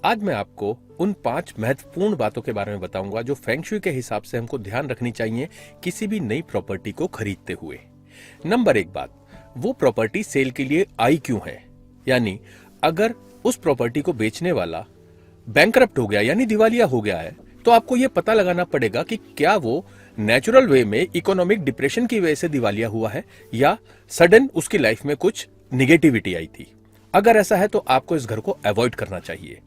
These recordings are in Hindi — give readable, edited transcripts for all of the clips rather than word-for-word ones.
आज मैं आपको उन 5 महत्वपूर्ण बातों के बारे में बताऊंगा जो फेंग शुई के हिसाब से हमको ध्यान रखनी चाहिए किसी भी नई प्रॉपर्टी को खरीदते हुए। नंबर 1 बात, वो प्रॉपर्टी सेल के लिए आई क्यों है, यानी अगर उस प्रॉपर्टी को बेचने वाला बैंकरप्ट हो गया यानी दिवालिया हो गया है तो आपको यह पता लगाना पड़ेगा कि क्या वो नेचुरल वे में इकोनॉमिक डिप्रेशन की वजह से दिवालिया हुआ है या सडन उसकी लाइफ में कुछ निगेटिविटी आई थी। अगर ऐसा है तो आपको इस घर को अवॉइड करना चाहिए।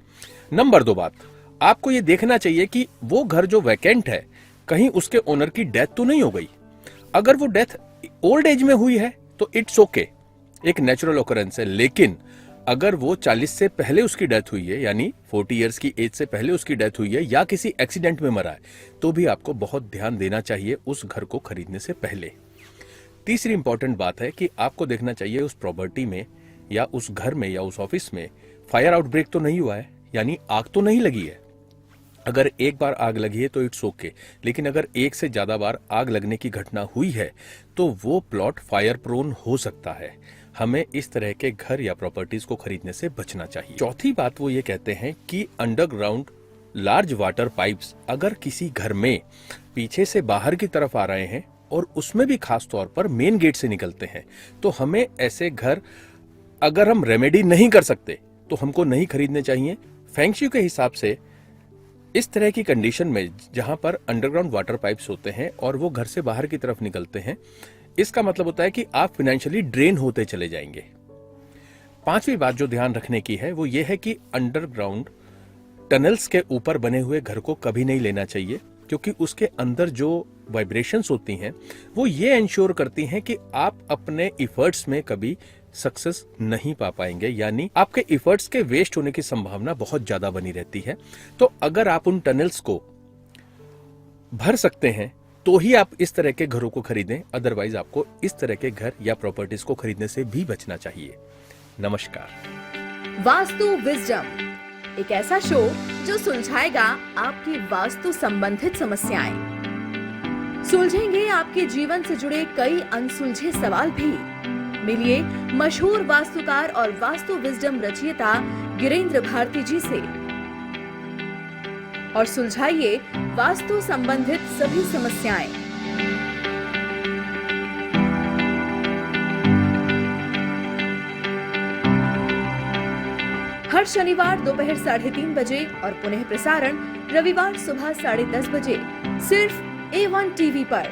नंबर 2 बात, आपको यह देखना चाहिए कि वो घर जो वैकेंट है कहीं उसके ओनर की डेथ तो नहीं हो गई। अगर वो डेथ ओल्ड एज में हुई है तो इट्स ओके, एक नेचुरल ऑकरेंस है। लेकिन अगर वो 40 से पहले उसकी डेथ हुई है यानी 40 इयर्स की एज से पहले उसकी डेथ हुई है या किसी एक्सीडेंट में मरा है तो भी आपको बहुत ध्यान देना चाहिए उस घर को खरीदने से पहले। तीसरी इंपॉर्टेंट बात है कि आपको देखना चाहिए उस प्रॉपर्टी में या उस घर में या उस ऑफिस में फायर आउटब्रेक तो नहीं हुआ है, यानी आग तो नहीं लगी है। अगर एक बार आग लगी है तो इट्स ओके, लेकिन अगर एक से ज्यादा बार आग लगने की घटना हुई है तो वो प्लॉट फायर प्रोन हो सकता है। हमें इस तरह के घर या प्रॉपर्टीज को खरीदने से बचना चाहिए। चौथी बात, वो ये कहते हैं कि अंडरग्राउंड लार्ज वाटर पाइप्स अगर किसी घर में पीछे से बाहर की तरफ आ रहे हैं और उसमें भी खास तौर पर मेन गेट से निकलते हैं तो हमें ऐसे घर, अगर हम रेमेडी नहीं कर सकते तो हमको नहीं खरीदने चाहिए। फेंग शुई के हिसाब से इस तरह की कंडीशन में जहां पर अंडरग्राउंड वाटर पाइप्स होते हैं और वो घर से बाहर की तरफ निकलते हैं, इसका मतलब होता है कि आप फाइनेंशियली ड्रेन होते चले जाएंगे। पांचवी बात जो ध्यान रखने की है वो ये है कि अंडरग्राउंड टनल्स के ऊपर बने हुए घर को कभी नहीं लेना चाहिए, क्योंकि उसके अंदर जो वाइब्रेशंस होती हैं वो ये इंश्योर करती हैं कि आप अपने इफर्ट्स में कभी सक्सेस नहीं पा पाएंगे, यानी आपके इफर्ट्स के वेस्ट होने की संभावना बहुत ज्यादा बनी रहती है। तो अगर आप उन टनल्स को भर सकते हैं तो ही आप इस तरह के घरों को खरीदें, अदरवाइज आपको इस तरह के घर या प्रॉपर्टीज को खरीदने से भी बचना चाहिए। नमस्कार। वास्तु विजडम, एक ऐसा शो जो सुलझाएगा आपकी वास्तु संबंधित समस्याएं, सुलझेंगे आपके जीवन से जुड़े कई अनसुलझे सवाल भी। मिलिए मशहूर वास्तुकार और वास्तु विजडम रचयिता गिरीन्द्र भारती जी से और सुलझाइए वास्तु संबंधित सभी समस्याएं। हर शनिवार दोपहर 3:30 बजे और पुनः प्रसारण रविवार सुबह 10:30 बजे सिर्फ A1 टीवी पर।